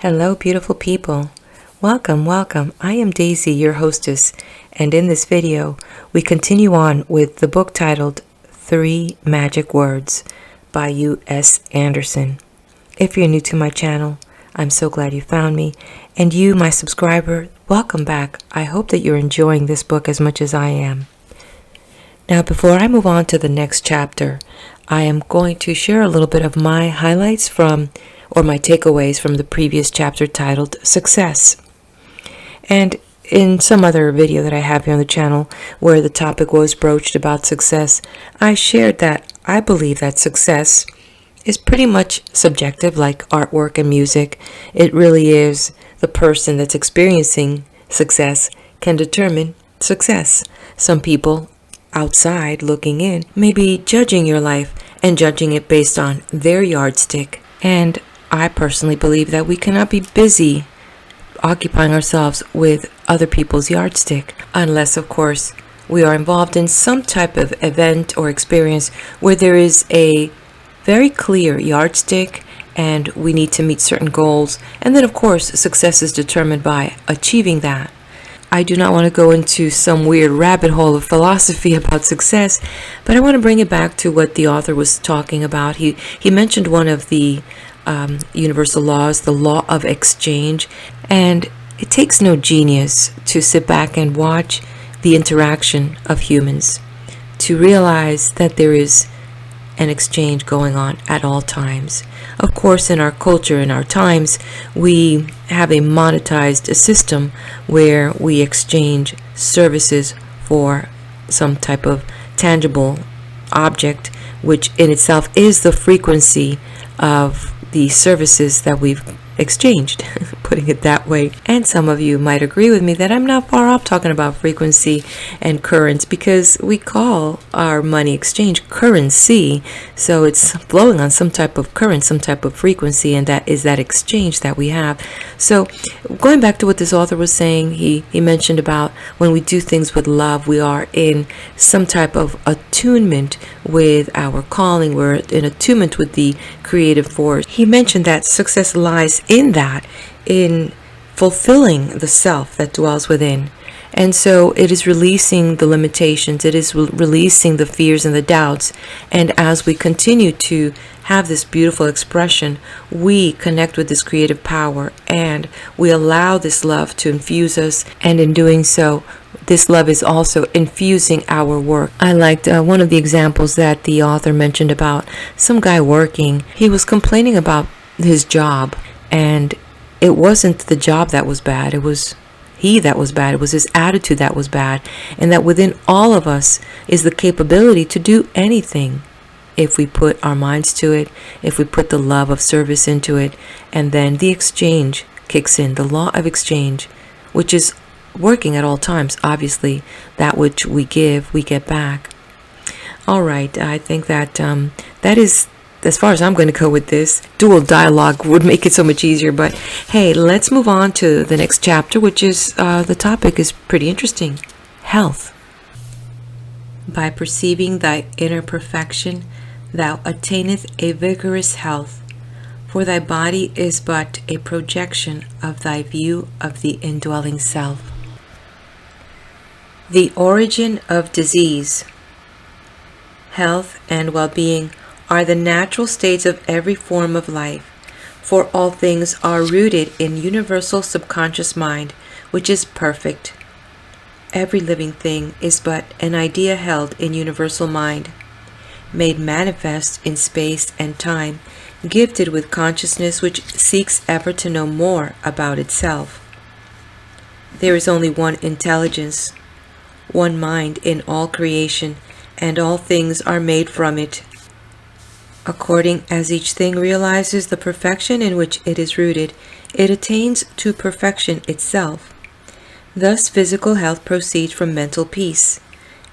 Hello, beautiful people. Welcome, welcome. I am Daisy, your hostess, and in this video, we continue on with the book titled 3 Magic Words by U.S. Andersen. If you're new to my channel, I'm so glad you found me, and you, my subscriber, welcome back. I hope that you're enjoying this book as much as I am. Now, before I move on to the next chapter, I am going to share a little bit of my highlights or my takeaways from the previous chapter titled Success. And in some other video that I have here on the channel where the topic was broached about success, I shared that I believe that success is pretty much subjective, like artwork and music. It really is the person that's experiencing success can determine success. Some people outside looking in may be judging your life and judging it based on their yardstick. And I personally believe that we cannot be busy occupying ourselves with other people's yardstick unless, of course, we are involved in some type of event or experience where there is a very clear yardstick and we need to meet certain goals. And then, of course, success is determined by achieving that. I do not want to go into some weird rabbit hole of philosophy about success, but I want to bring it back to what the author was talking about. He mentioned one of the universal laws, the law of exchange, and it takes no genius to sit back and watch the interaction of humans to realize that there is an exchange going on at all times. Of course, in our culture, in our times, we have a monetized system where we exchange services for some type of tangible object, which in itself is the frequency of the services that we've exchanged, putting it that way. And some of you might agree with me that I'm not far off talking about frequency and currents, because we call our money exchange currency, so it's flowing on some type of current, some type of frequency, and that is that exchange that we have. So going back to what this author was saying, he mentioned about when we do things with love, we are in some type of attunement with our calling, we're in attunement with the creative force. He mentioned that success lies in that, in fulfilling the self that dwells within. And so it is releasing the limitations, it is releasing the fears and the doubts. And as we continue to have this beautiful expression, we connect with this creative power and we allow this love to infuse us. And in doing so, this love is also infusing our work. I liked one of the examples that the author mentioned about some guy working. He was complaining about his job, and it wasn't the job that was bad. It was he that was bad. It was his attitude that was bad. And that within all of us is the capability to do anything if we put our minds to it, if we put the love of service into it, and then the exchange kicks in, the law of exchange, which is working at all times. Obviously, that which we give, we get back. All right, I think that that is, as far as I'm going to go with this. Dual dialogue would make it so much easier, but hey, let's move on to the next chapter, which is, the topic is pretty interesting. Health. By perceiving thy inner perfection, thou attaineth a vigorous health, for thy body is but a projection of thy view of the indwelling self. The origin of disease. Health and well-being are the natural states of every form of life, for all things are rooted in universal subconscious mind, which is perfect. Every living thing is but an idea held in universal mind, made manifest in space and time, gifted with consciousness which seeks ever to know more about itself. There is only one intelligence, one mind in all creation, and all things are made from it. According as each thing realizes the perfection in which it is rooted, it attains to perfection itself. Thus physical health proceeds from mental peace,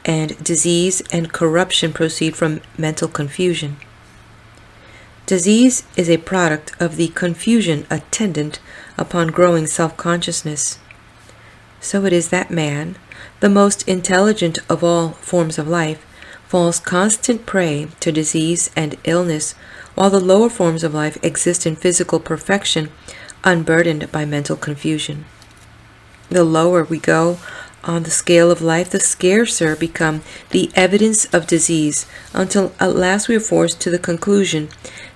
and disease and corruption proceed from mental confusion. Disease is a product of the confusion attendant upon growing self-consciousness. So it is that man, the most intelligent of all forms of life, falls constant prey to disease and illness, while the lower forms of life exist in physical perfection unburdened by mental confusion. The lower we go on the scale of life, the scarcer become the evidence of disease, until at last we are forced to the conclusion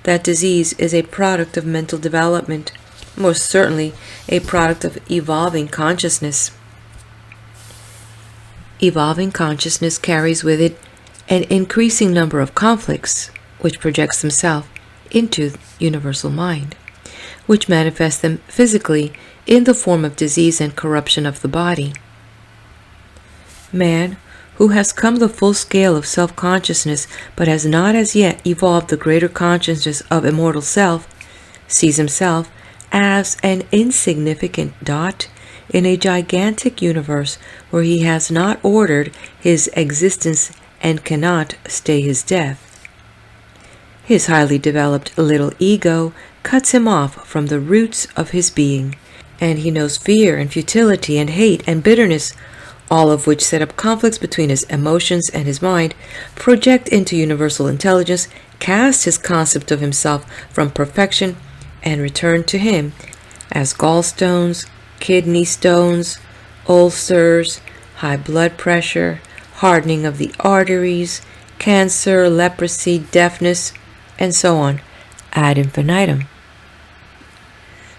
that disease is a product of mental development, most certainly a product of evolving consciousness. Evolving consciousness carries with it an increasing number of conflicts, which projects themselves into universal mind, which manifest them physically in the form of disease and corruption of the body. Man, who has come the full scale of self-consciousness but has not as yet evolved the greater consciousness of immortal self, sees himself as an insignificant dot in a gigantic universe where he has not ordered his existence and cannot stay his death. His highly developed little ego cuts him off from the roots of his being, and he knows fear and futility and hate and bitterness, all of which set up conflicts between his emotions and his mind, project into universal intelligence, cast his concept of himself from perfection, and return to him as gallstones, kidney stones, ulcers, high blood pressure, hardening of the arteries, cancer, leprosy, deafness, and so on, ad infinitum.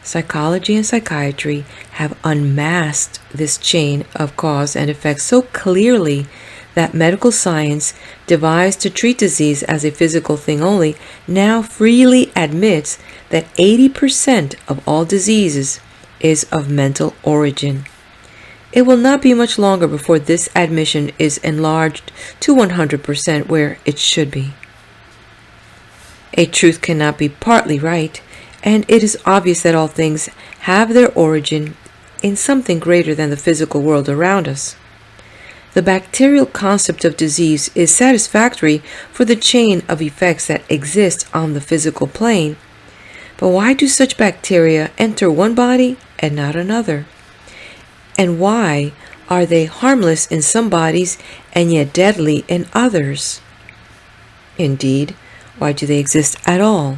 Psychology and psychiatry have unmasked this chain of cause and effect so clearly that medical science, devised to treat disease as a physical thing only, now freely admits that 80% of all diseases is of mental origin. It will not be much longer before this admission is enlarged to 100% where it should be. A truth cannot be partly right, and it is obvious that all things have their origin in something greater than the physical world around us. The bacterial concept of disease is satisfactory for the chain of effects that exist on the physical plane. But why do such bacteria enter one body and not another? And why are they harmless in some bodies and yet deadly in others? Indeed, why do they exist at all?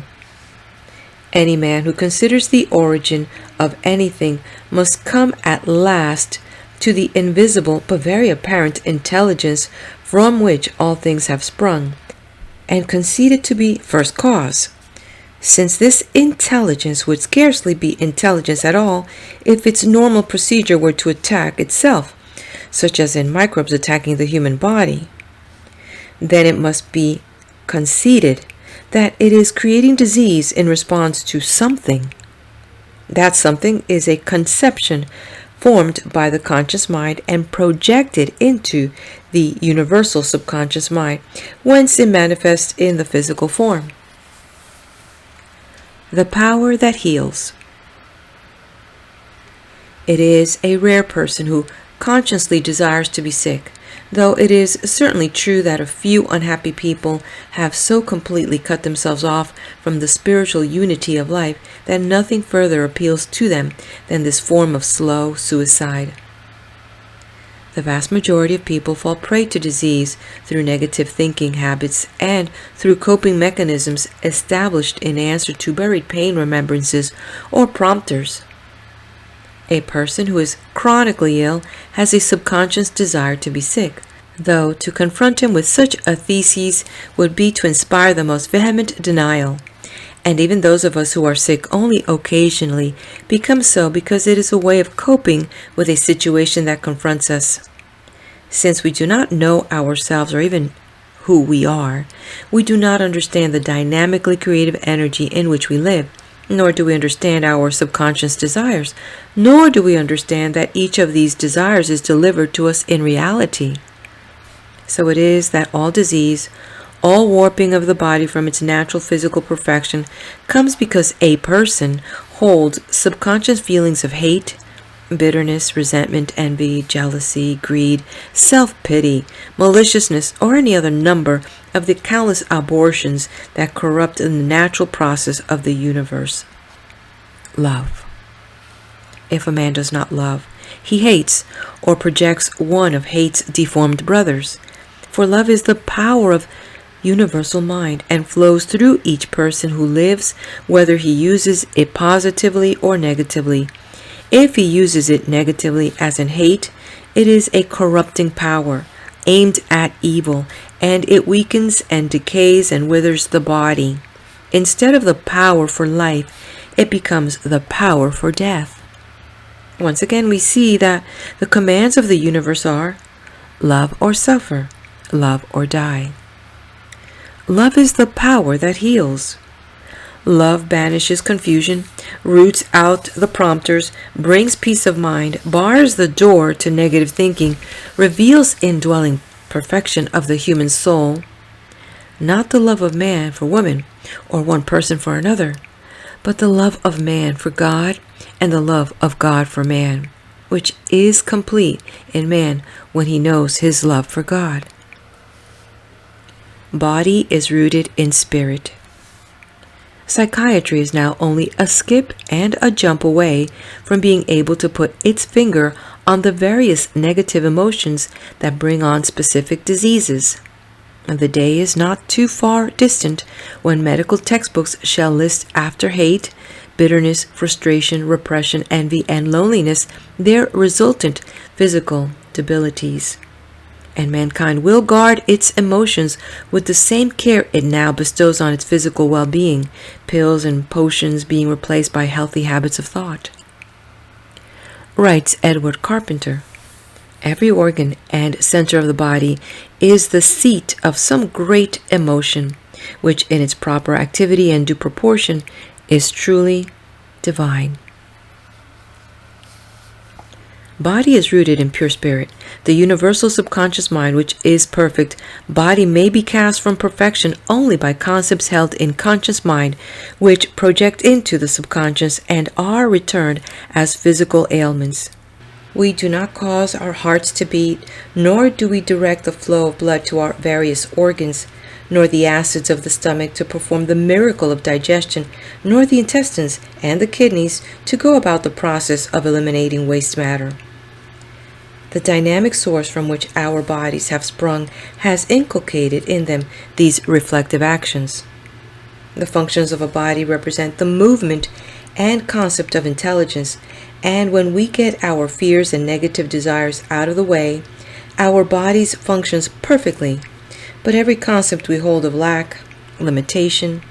Any man who considers the origin of anything must come at last to the invisible but very apparent intelligence from which all things have sprung, and concede it to be first cause, since this intelligence would scarcely be intelligence at all if its normal procedure were to attack itself, such as in microbes attacking the human body. Then it must be conceded that it is creating disease in response to something. That something is a conception formed by the conscious mind and projected into the universal subconscious mind, whence it manifests in the physical form. The power that heals. It is a rare person who consciously desires to be sick, though it is certainly true that a few unhappy people have so completely cut themselves off from the spiritual unity of life that nothing further appeals to them than this form of slow suicide. The vast majority of people fall prey to disease through negative thinking habits and through coping mechanisms established in answer to buried pain remembrances or prompters. A person who is chronically ill has a subconscious desire to be sick, though to confront him with such a thesis would be to inspire the most vehement denial. And even those of us who are sick only occasionally become so because it is a way of coping with a situation that confronts us. Since we do not know ourselves or even who we are, we do not understand the dynamically creative energy in which we live, nor do we understand our subconscious desires, nor do we understand that each of these desires is delivered to us in reality. So it is that all disease, all warping of the body from its natural physical perfection comes because a person holds subconscious feelings of hate, bitterness, resentment, envy, jealousy, greed, self-pity, maliciousness, or any other number of the countless abortions that corrupt the natural process of the universe. Love. If a man does not love, he hates or projects one of hate's deformed brothers. For love is the power of universal mind and flows through each person who lives, whether he uses it positively or negatively. If he uses it negatively, as in hate, it is a corrupting power aimed at evil, and it weakens and decays and withers the body. Instead of the power for life, it becomes the power for death. Once again, we see that the commands of the universe are love or suffer, love or die. Love is the power that heals. Love banishes confusion, roots out the prompters, brings peace of mind, bars the door to negative thinking, reveals indwelling perfection of the human soul. Not the love of man for woman or one person for another, but the love of man for God and the love of God for man, which is complete in man when he knows his love for God. Body is rooted in spirit. Psychiatry is now only a skip and a jump away from being able to put its finger on the various negative emotions that bring on specific diseases. And the day is not too far distant when medical textbooks shall list after hate, bitterness, frustration, repression, envy, and loneliness their resultant physical debilities. And mankind will guard its emotions with the same care it now bestows on its physical well-being, pills and potions being replaced by healthy habits of thought. Writes Edward Carpenter, every organ and center of the body is the seat of some great emotion, which in its proper activity and due proportion is truly divine. Body is rooted in pure spirit, the universal subconscious mind which is perfect. Body may be cast from perfection only by concepts held in conscious mind, which project into the subconscious and are returned as physical ailments. We do not cause our hearts to beat, nor do we direct the flow of blood to our various organs, nor the acids of the stomach to perform the miracle of digestion, nor the intestines and the kidneys to go about the process of eliminating waste matter. The dynamic source from which our bodies have sprung has inculcated in them these reflective actions. The functions of a body represent the movement and concept of intelligence, and when we get our fears and negative desires out of the way, our bodies functions perfectly. But every concept we hold of lack, limitation,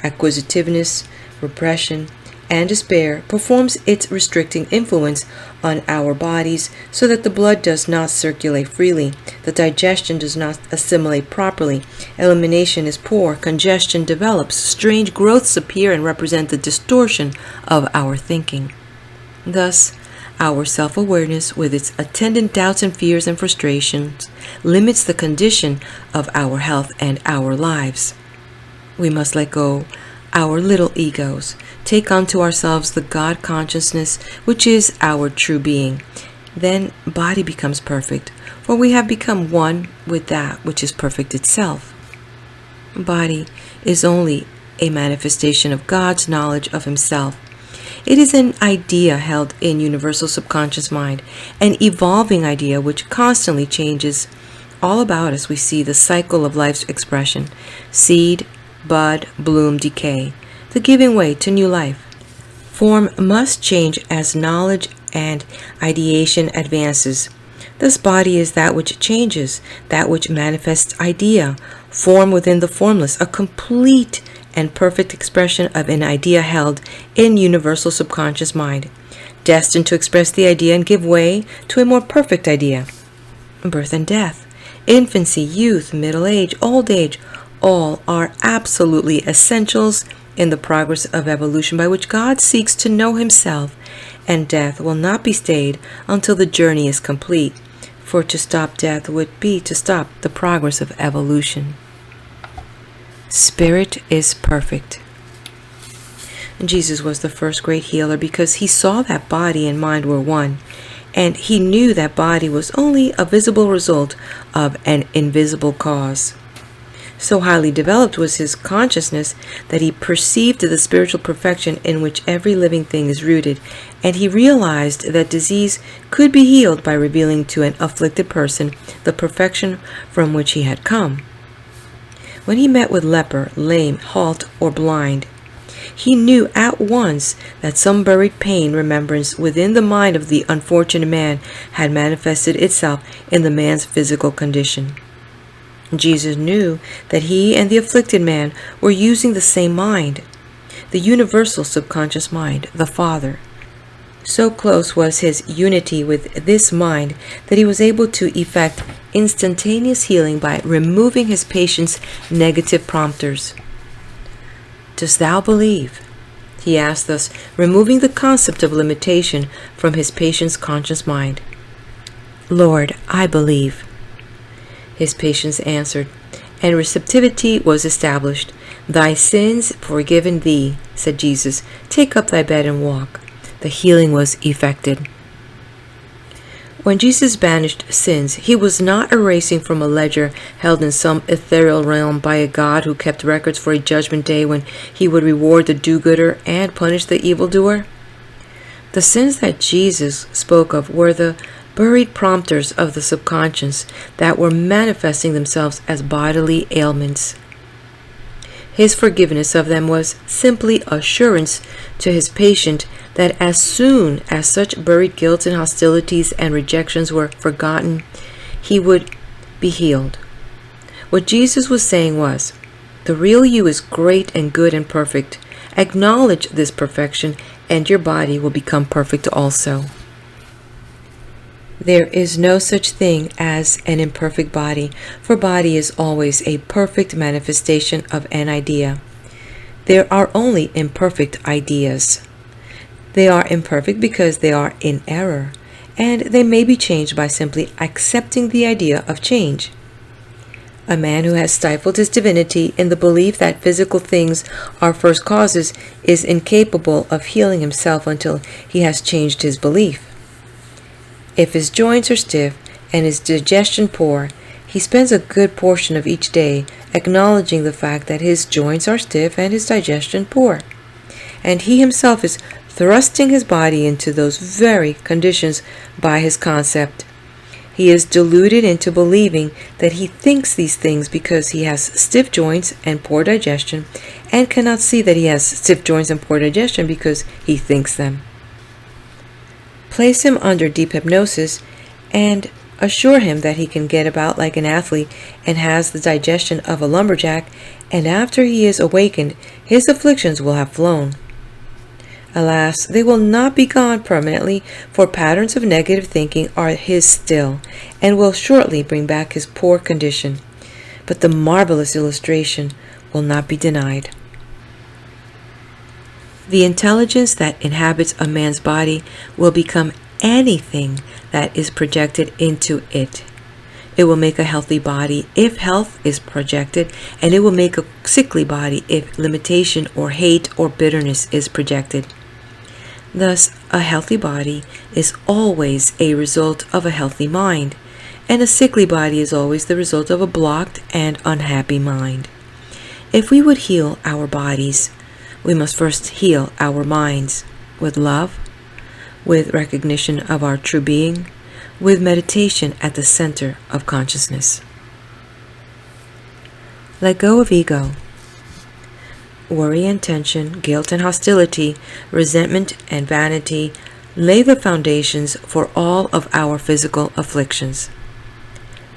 acquisitiveness, repression, and despair performs its restricting influence on our bodies so that the blood does not circulate freely, the digestion does not assimilate properly, elimination is poor, congestion develops, strange growths appear and represent the distortion of our thinking. Thus, our self-awareness, with its attendant doubts and fears and frustrations, limits the condition of our health and our lives. We must let go our little egos, take unto ourselves the God consciousness, which is our true being. Then body becomes perfect, for we have become one with that which is perfect itself. Body is only a manifestation of God's knowledge of himself. It is an idea held in universal subconscious mind, an evolving idea which constantly changes. All about us we see the cycle of life's expression: seed, bud, bloom, decay, the giving way to new life. Form must change as knowledge and ideation advances. This body is that which changes, that which manifests idea, form within the formless, a complete and perfect expression of an idea held in universal subconscious mind, destined to express the idea and give way to a more perfect idea. Birth and death, infancy, youth, middle age, old age, all are absolutely essentials in the progress of evolution by which God seeks to know himself, and death will not be stayed until the journey is complete, for to stop death would be to stop the progress of evolution. Spirit is perfect. Jesus was the first great healer because he saw that body and mind were one, and he knew that body was only a visible result of an invisible cause. So highly developed was his consciousness that he perceived the spiritual perfection in which every living thing is rooted, and he realized that disease could be healed by revealing to an afflicted person the perfection from which he had come. When he met with leper, lame, halt, or blind, he knew at once that some buried pain remembrance within the mind of the unfortunate man had manifested itself in the man's physical condition. Jesus knew that he and the afflicted man were using the same mind, the universal subconscious mind, the Father. So close was his unity with this mind that he was able to effect instantaneous healing by removing his patient's negative prompters. "Dost thou believe?" he asked, thus removing the concept of limitation from his patient's conscious mind. "Lord, I believe." His patient answered, and receptivity was established. "Thy sins forgiven thee," said Jesus. "Take up thy bed and walk." The healing was effected. When Jesus banished sins, he was not erasing from a ledger held in some ethereal realm by a God who kept records for a judgment day when he would reward the do-gooder and punish the evildoer. The sins that Jesus spoke of were the buried prompters of the subconscious that were manifesting themselves as bodily ailments. His forgiveness of them was simply assurance to his patient that as soon as such buried guilt and hostilities and rejections were forgotten, he would be healed. What Jesus was saying was, the real you is great and good and perfect. Acknowledge this perfection and your body will become perfect also. There is no such thing as an imperfect body, for body is always a perfect manifestation of an idea. There are only imperfect ideas. They are imperfect because they are in error, and they may be changed by simply accepting the idea of change. A man who has stifled his divinity in the belief that physical things are first causes is incapable of healing himself until he has changed his belief. If his joints are stiff and his digestion poor, he spends a good portion of each day acknowledging the fact that his joints are stiff and his digestion poor. And he himself is thrusting his body into those very conditions by his concept. He is deluded into believing that he thinks these things because he has stiff joints and poor digestion, and cannot see that he has stiff joints and poor digestion because he thinks them. Place him under deep hypnosis and assure him that he can get about like an athlete and has the digestion of a lumberjack, and after he is awakened, his afflictions will have flown. Alas, they will not be gone permanently, for patterns of negative thinking are his still, and will shortly bring back his poor condition. But the marvelous illustration will not be denied. The intelligence that inhabits a man's body will become anything that is projected into it. It will make a healthy body if health is projected, and it will make a sickly body if limitation or hate or bitterness is projected. Thus, a healthy body is always a result of a healthy mind, and a sickly body is always the result of a blocked and unhappy mind. If we would heal our bodies, we must first heal our minds with love, with recognition of our true being, with meditation at the center of consciousness. Let go of ego. Worry and tension, guilt and hostility, resentment and vanity lay the foundations for all of our physical afflictions.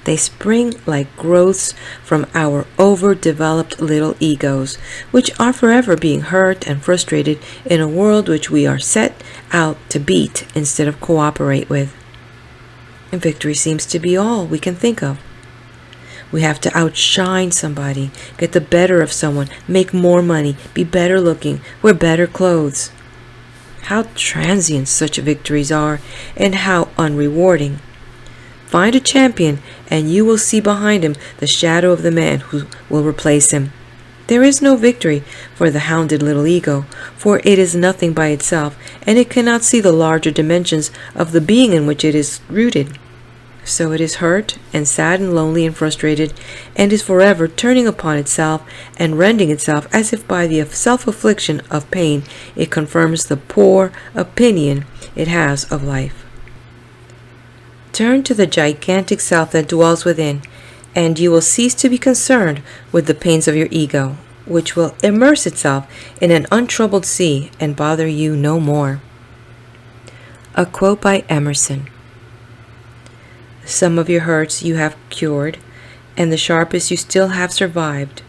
They spring like growths from our overdeveloped little egos, which are forever being hurt and frustrated in a world which we are set out to beat instead of cooperate with. And victory seems to be all we can think of. We have to outshine somebody, get the better of someone, make more money, be better looking, wear better clothes. How transient such victories are, and how unrewarding. Find a champion, and you will see behind him the shadow of the man who will replace him. There is no victory for the hounded little ego, for it is nothing by itself, and it cannot see the larger dimensions of the being in which it is rooted. So it is hurt and sad and lonely and frustrated, and is forever turning upon itself and rending itself as if by the self-affliction of pain it confirms the poor opinion it has of life. Turn to the gigantic self that dwells within, and you will cease to be concerned with the pains of your ego, which will immerse itself in an untroubled sea and bother you no more. A quote by Emerson. Some of your hurts you have cured, and the sharpest you still have survived.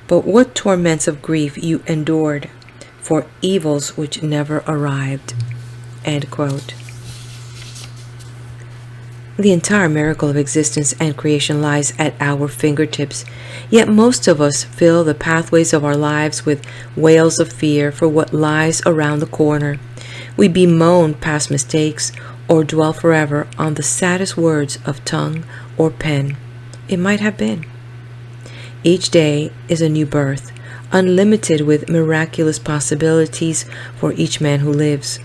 But what torments of grief you endured for evils which never arrived. End quote. The entire miracle of existence and creation lies at our fingertips, yet most of us fill the pathways of our lives with wails of fear for what lies around the corner. We bemoan past mistakes or dwell forever on the saddest words of tongue or pen it might have been. Each day is a new birth, unlimited with miraculous possibilities for each man who lives.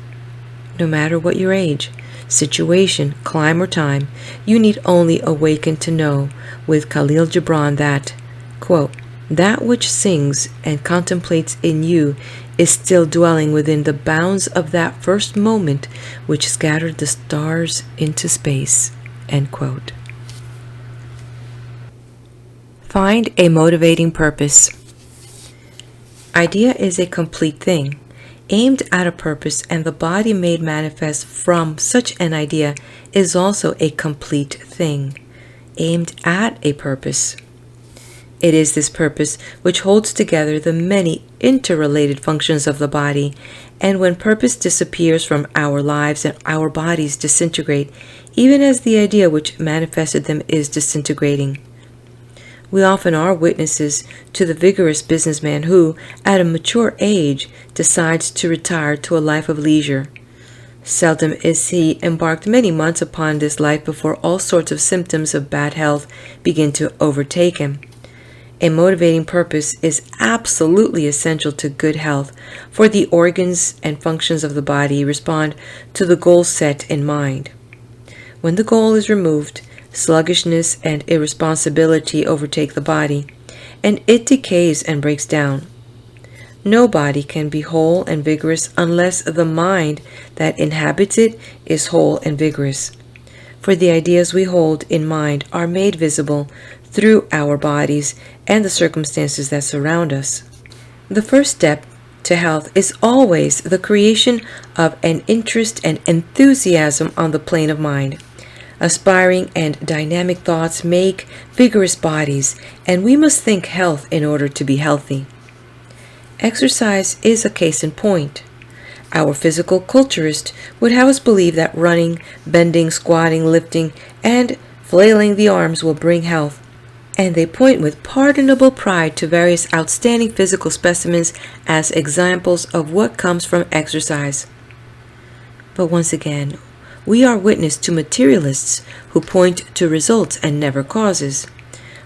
No matter what your age, situation, clime, or time, you need only awaken to know with Khalil Gibran that, quote, that which sings and contemplates in you is still dwelling within the bounds of that first moment which scattered the stars into space, end quote. Find a motivating purpose. Idea is a complete thing, aimed at a purpose, and the body made manifest from such an idea is also a complete thing, aimed at a purpose. It is this purpose which holds together the many interrelated functions of the body, and when purpose disappears from our lives and our bodies disintegrate, even as the idea which manifested them is disintegrating. We often are witnesses to the vigorous businessman who, at a mature age, decides to retire to a life of leisure. Seldom is he embarked many months upon this life before all sorts of symptoms of bad health begin to overtake him. A motivating purpose is absolutely essential to good health, for the organs and functions of the body respond to the goal set in mind. When the goal is removed, sluggishness and irresponsibility overtake the body, and it decays and breaks down. No body can be whole and vigorous unless the mind that inhabits it is whole and vigorous. For the ideas we hold in mind are made visible through our bodies and the circumstances that surround us. The first step to health is always the creation of an interest and enthusiasm on the plane of mind. Aspiring and dynamic thoughts make vigorous bodies, and we must think health in order to be healthy. Exercise is a case in point. Our physical culturist would have us believe that running, bending, squatting, lifting, and flailing the arms will bring health, and they point with pardonable pride to various outstanding physical specimens as examples of what comes from exercise. But once again, we are witness to materialists who point to results and never causes.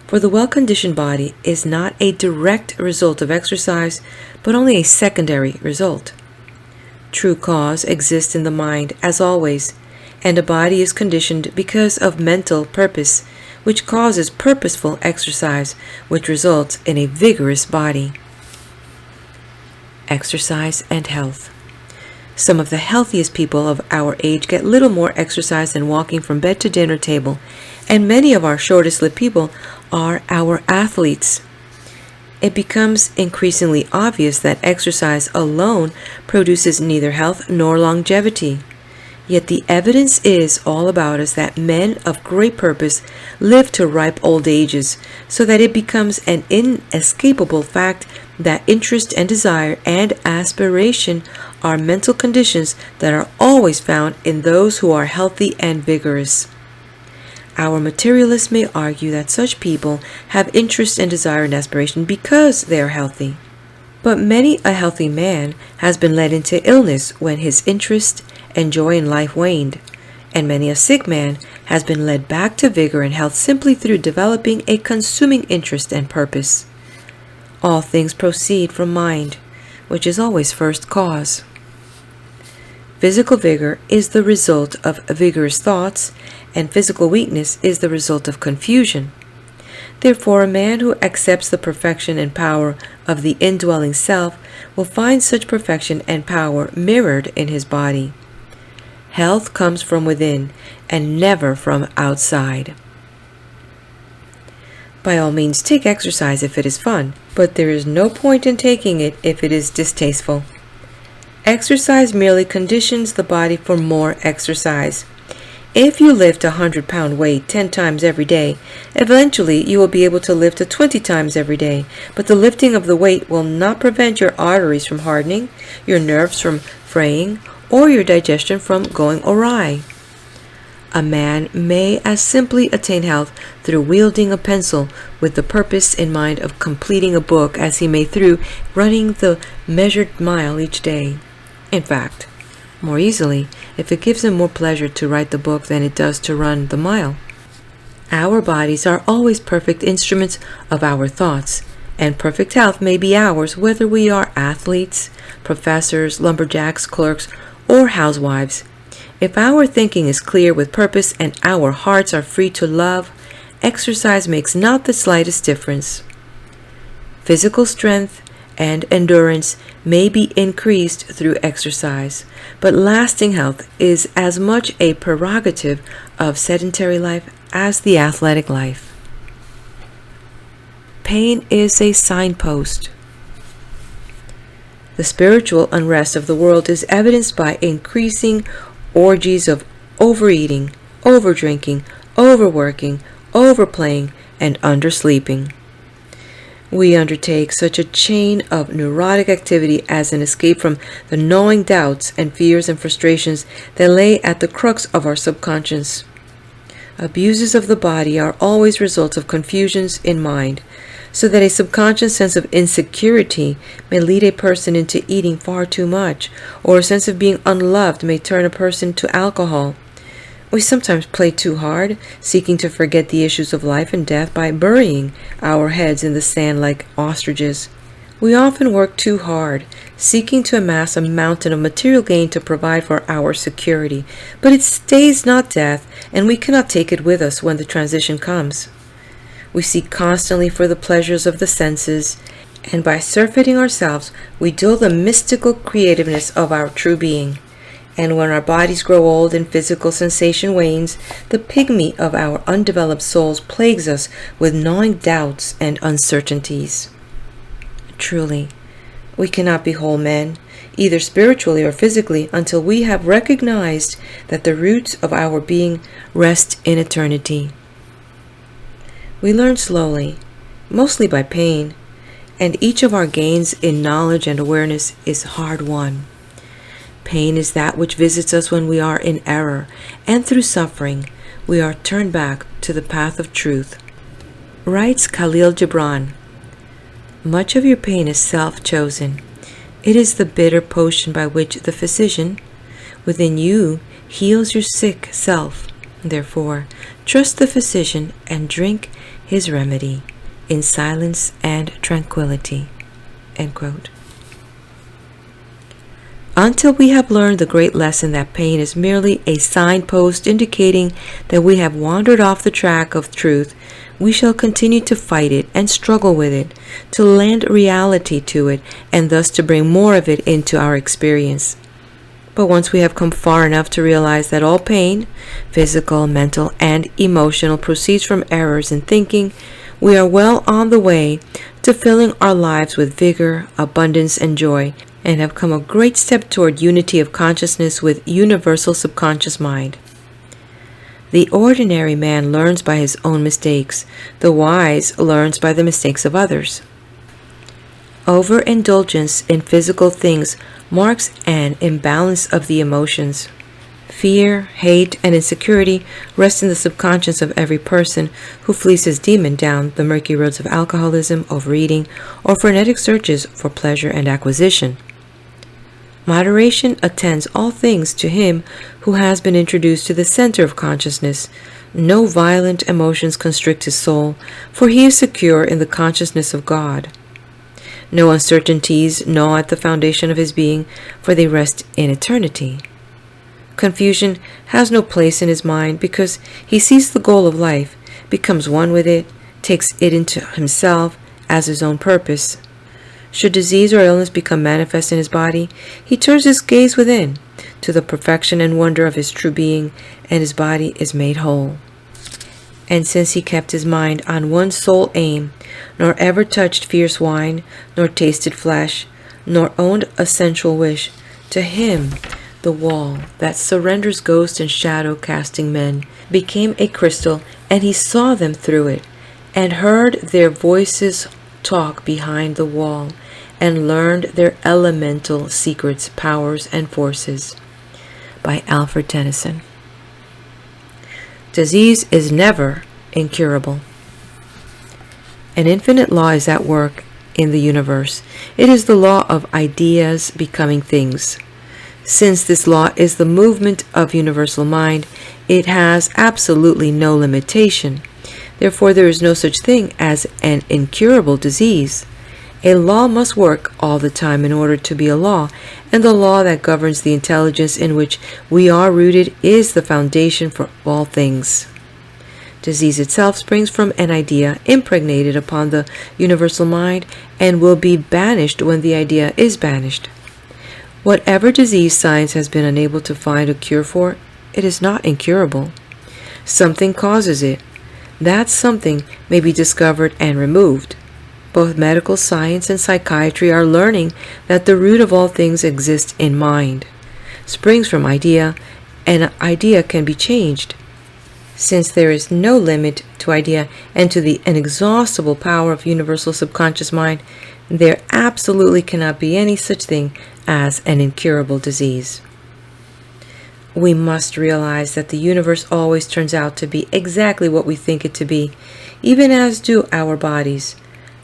For the well-conditioned body is not a direct result of exercise, but only a secondary result. True cause exists in the mind as always, and a body is conditioned because of mental purpose, which causes purposeful exercise, which results in a vigorous body. Exercise and health. Some of the healthiest people of our age get little more exercise than walking from bed to dinner table, and many of our shortest-lived people are our athletes. It becomes increasingly obvious that exercise alone produces neither health nor longevity. Yet the evidence is all about us that men of great purpose live to ripe old ages, so that it becomes an inescapable fact that interest and desire and aspiration are mental conditions that are always found in those who are healthy and vigorous. Our materialists may argue that such people have interest and desire and aspiration because they are healthy. But many a healthy man has been led into illness when his interest and joy in life waned, and many a sick man has been led back to vigor and health simply through developing a consuming interest and purpose. All things proceed from mind, which is always first cause. Physical vigor is the result of vigorous thoughts, and physical weakness is the result of confusion. Therefore, a man who accepts the perfection and power of the indwelling self will find such perfection and power mirrored in his body. Health comes from within and never from outside. By all means, take exercise if it is fun, but there is no point in taking it if it is distasteful. Exercise merely conditions the body for more exercise. If you lift a 100-pound weight 10 times every day, eventually you will be able to lift it 20 times every day, but the lifting of the weight will not prevent your arteries from hardening, your nerves from fraying, or your digestion from going awry. A man may as simply attain health through wielding a pencil with the purpose in mind of completing a book as he may through running the measured mile each day. In fact, more easily if it gives him more pleasure to write the book than it does to run the mile. Our bodies are always perfect instruments of our thoughts, and perfect health may be ours whether we are athletes, professors, lumberjacks, clerks, or housewives. If our thinking is clear with purpose and our hearts are free to love, exercise makes not the slightest difference. Physical strength and endurance may be increased through exercise, but lasting health is as much a prerogative of sedentary life as the athletic life. Pain is a signpost. The spiritual unrest of the world is evidenced by increasing orgies of overeating, overdrinking, overworking, overplaying, and undersleeping. We undertake such a chain of neurotic activity as an escape from the gnawing doubts and fears and frustrations that lay at the crux of our subconscious. Abuses of the body are always results of confusions in mind, so that a subconscious sense of insecurity may lead a person into eating far too much, or a sense of being unloved may turn a person to alcohol. We sometimes play too hard, seeking to forget the issues of life and death by burying our heads in the sand like ostriches. We often work too hard, seeking to amass a mountain of material gain to provide for our security, but it stays not death, and we cannot take it with us when the transition comes. We seek constantly for the pleasures of the senses, and by surfeiting ourselves, we dull the mystical creativeness of our true being. And when our bodies grow old and physical sensation wanes, the pygmy of our undeveloped souls plagues us with gnawing doubts and uncertainties. Truly, we cannot be whole men, either spiritually or physically, until we have recognized that the roots of our being rest in eternity. We learn slowly, mostly by pain, and each of our gains in knowledge and awareness is hard-won. Pain is that which visits us when we are in error, and through suffering, we are turned back to the path of truth. Writes Khalil Gibran, "Much of your pain is self-chosen. It is the bitter potion by which the physician within you heals your sick self. Therefore, trust the physician and drink his remedy in silence and tranquility." End quote. Until we have learned the great lesson that pain is merely a signpost indicating that we have wandered off the track of truth, we shall continue to fight it and struggle with it, to lend reality to it, and thus to bring more of it into our experience. But once we have come far enough to realize that all pain, physical, mental, and emotional, proceeds from errors in thinking, we are well on the way to filling our lives with vigor, abundance, and joy, and have come a great step toward unity of consciousness with universal subconscious mind. The ordinary man learns by his own mistakes. The wise learns by the mistakes of others. Overindulgence in physical things marks an imbalance of the emotions. Fear, hate, and insecurity rest in the subconscious of every person who flees his demon down the murky roads of alcoholism, overeating, or frenetic searches for pleasure and acquisition. Moderation attends all things to him who has been introduced to the center of consciousness. No violent emotions constrict his soul, for he is secure in the consciousness of God. No uncertainties gnaw at the foundation of his being, for they rest in eternity. Confusion has no place in his mind, because he sees the goal of life, becomes one with it, takes it into himself as his own purpose. Should disease or illness become manifest in his body, he turns his gaze within, to the perfection and wonder of his true being, and his body is made whole. And since he kept his mind on one sole aim, nor ever touched fierce wine, nor tasted flesh, nor owned a sensual wish, to him the wall that surrenders ghost and shadow casting men became a crystal, and he saw them through it, and heard their voices talk behind the wall, and learned their elemental secrets, powers, and forces. By Alfred Tennyson. Disease is never incurable. An infinite law is at work in the universe. It is the law of ideas becoming things. Since this law is the movement of universal mind, it has absolutely no limitation. Therefore, there is no such thing as an incurable disease. A law must work all the time in order to be a law, and the law that governs the intelligence in which we are rooted is the foundation for all things. Disease itself springs from an idea impregnated upon the universal mind and will be banished when the idea is banished. Whatever disease science has been unable to find a cure for, it is not incurable. Something causes it. That something may be discovered and removed. Both medical science and psychiatry are learning that the root of all things exists in mind, springs from idea, and an idea can be changed. Since there is no limit to idea and to the inexhaustible power of universal subconscious mind, there absolutely cannot be any such thing as an incurable disease. We must realize that the universe always turns out to be exactly what we think it to be, even as do our bodies.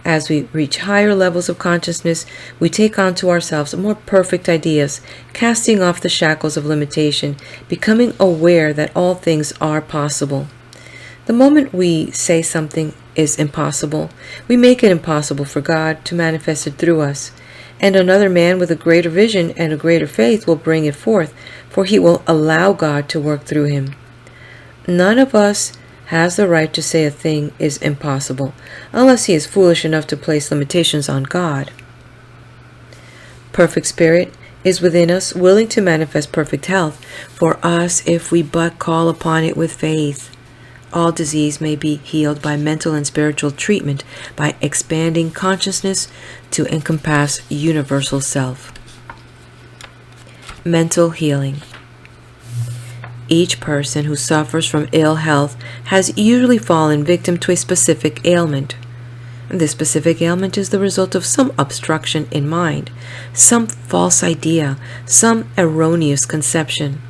As we reach higher levels of consciousness, we take onto ourselves more perfect ideas, casting off the shackles of limitation, becoming aware that all things are possible. The moment we say something is impossible, we make it impossible for God to manifest it through us, and another man with a greater vision and a greater faith will bring it forth, for he will allow God to work through him. None of us has the right to say a thing is impossible, unless he is foolish enough to place limitations on God. Perfect Spirit is within us, willing to manifest perfect health for us if we but call upon it with faith. All disease may be healed by mental and spiritual treatment, by expanding consciousness to encompass universal self. Mental healing. Each person who suffers from ill health has usually fallen victim to a specific ailment. This specific ailment is the result of some obstruction in mind, some false idea, some erroneous conception.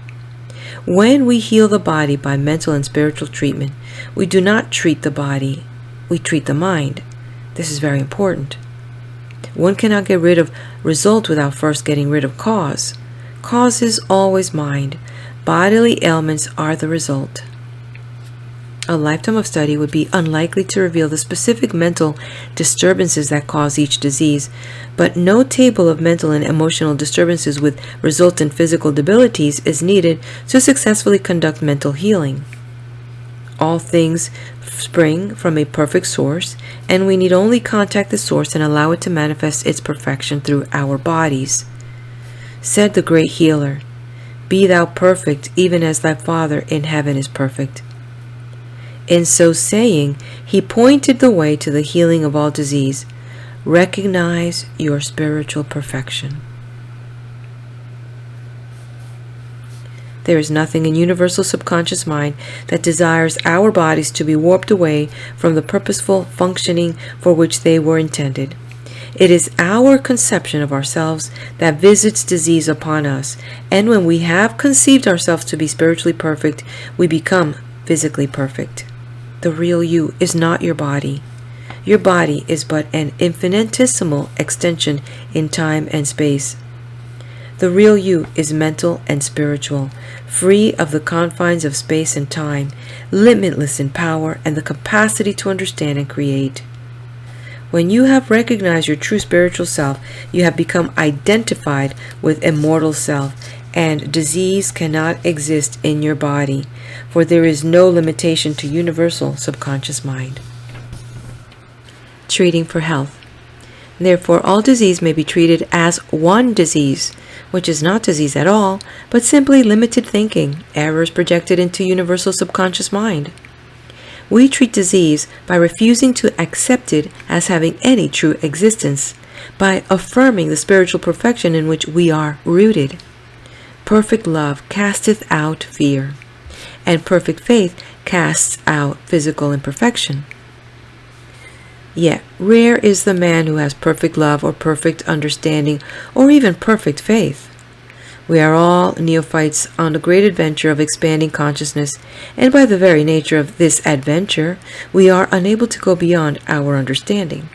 When we heal the body by mental and spiritual treatment, we do not treat the body, we treat the mind. This is very important. One cannot get rid of result without first getting rid of cause. Cause is always mind. Bodily ailments are the result. A lifetime of study would be unlikely to reveal the specific mental disturbances that cause each disease, but no table of mental and emotional disturbances with resultant physical debilities is needed to successfully conduct mental healing. All things spring from a perfect source, and we need only contact the source and allow it to manifest its perfection through our bodies. Said the great healer, "Be thou perfect, even as thy Father in heaven is perfect." In so saying, he pointed the way to the healing of all disease. Recognize your spiritual perfection. There is nothing in universal subconscious mind that desires our bodies to be warped away from the purposeful functioning for which they were intended. It is our conception of ourselves that visits disease upon us, and when we have conceived ourselves to be spiritually perfect, we become physically perfect. The real you is not your body. Your body is but an infinitesimal extension in time and space. The real you is mental and spiritual, free of the confines of space and time, limitless in power and the capacity to understand and create. When you have recognized your true spiritual self, you have become identified with immortal self, and disease cannot exist in your body, for there is no limitation to universal subconscious mind. Treating for health. Therefore, all disease may be treated as one disease, which is not disease at all, but simply limited thinking, errors projected into universal subconscious mind. We treat disease by refusing to accept it as having any true existence, by affirming the spiritual perfection in which we are rooted. Perfect love casteth out fear, and perfect faith casts out physical imperfection. Yet rare is the man who has perfect love or perfect understanding or even perfect faith. We are all neophytes on the great adventure of expanding consciousness, and by the very nature of this adventure, we are unable to go beyond our understanding.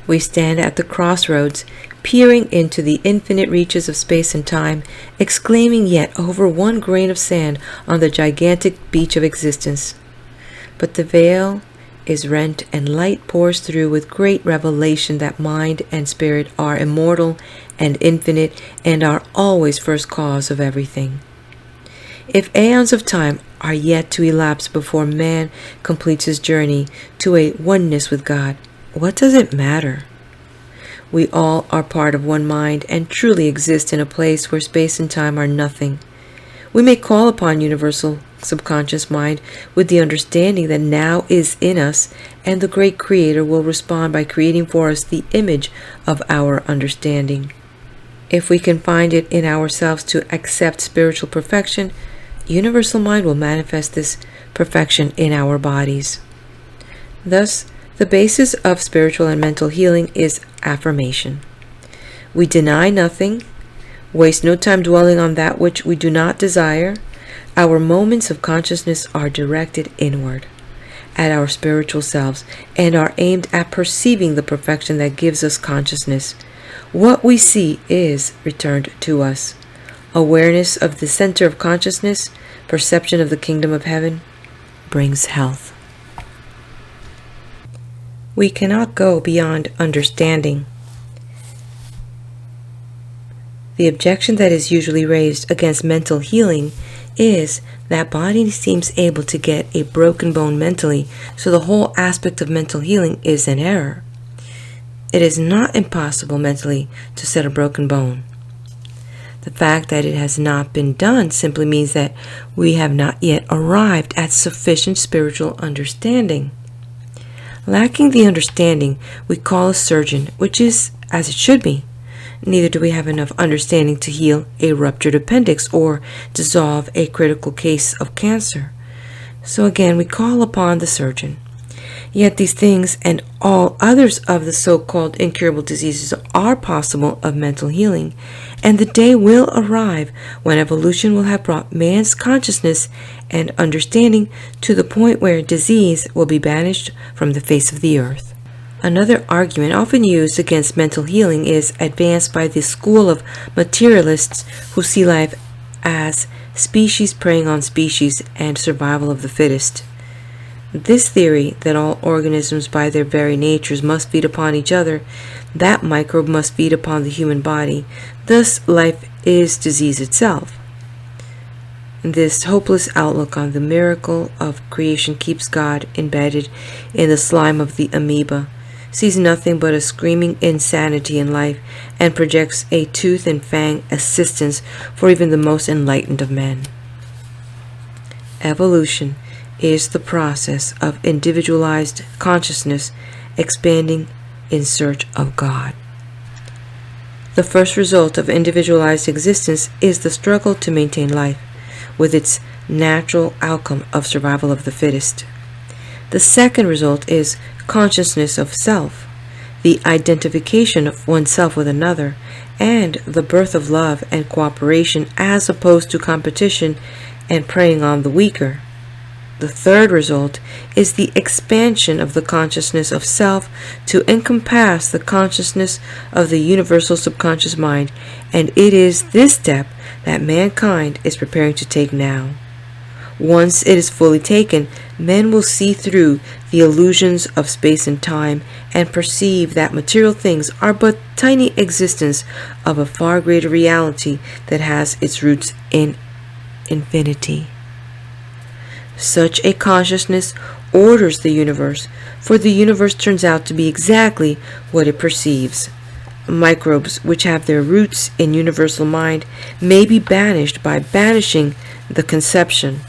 We stand at the crossroads, peering into the infinite reaches of space and time, exclaiming yet over one grain of sand on the gigantic beach of existence. But the veil is rent and light pours through with great revelation that mind and spirit are immortal and infinite and are always first cause of everything. If aeons of time are yet to elapse before man completes his journey to a oneness with God, what does it matter? We all are part of one mind and truly exist in a place where space and time are nothing. We may call upon universal subconscious mind with the understanding that now is in us, and the great Creator will respond by creating for us the image of our understanding. If we can find it in ourselves to accept spiritual perfection, universal mind will manifest this perfection in our bodies. Thus, the basis of spiritual and mental healing is affirmation. We deny nothing, waste no time dwelling on that which we do not desire. Our moments of consciousness are directed inward, at our spiritual selves, and are aimed at perceiving the perfection that gives us consciousness. What we see is returned to us. Awareness of the center of consciousness, perception of the kingdom of heaven, brings health. We cannot go beyond understanding. The objection that is usually raised against mental healing is that body seems able to get a broken bone mentally, so the whole aspect of mental healing is an error. It is not impossible mentally to set a broken bone. The fact that it has not been done simply means that we have not yet arrived at sufficient spiritual understanding. Lacking the understanding, we call a surgeon, which is as it should be. Neither do we have enough understanding to heal a ruptured appendix or dissolve a critical case of cancer. So again, we call upon the surgeon. Yet these things and all others of the so-called incurable diseases are possible of mental healing, and the day will arrive when evolution will have brought man's consciousness and understanding to the point where disease will be banished from the face of the earth. Another argument often used against mental healing is advanced by the school of materialists who see life as species preying on species and survival of the fittest. This theory that all organisms by their very natures must feed upon each other, that microbe must feed upon the human body, thus life is disease itself. This hopeless outlook on the miracle of creation keeps God embedded in the slime of the amoeba, sees nothing but a screaming insanity in life, and projects a tooth and fang assistance for even the most enlightened of men. Evolution is the process of individualized consciousness expanding in search of God. The first result of individualized existence is the struggle to maintain life, with its natural outcome of survival of the fittest. The second result is consciousness of self, the identification of oneself with another, and the birth of love and cooperation as opposed to competition and preying on the weaker. The third result is the expansion of the consciousness of self to encompass the consciousness of the universal subconscious mind, and it is this step that mankind is preparing to take now. Once it is fully taken, men will see through the illusions of space and time and perceive that material things are but tiny existence of a far greater reality that has its roots in infinity. Such a consciousness orders the universe, for the universe turns out to be exactly what it perceives. Microbes which have their roots in universal mind may be banished by banishing the conception.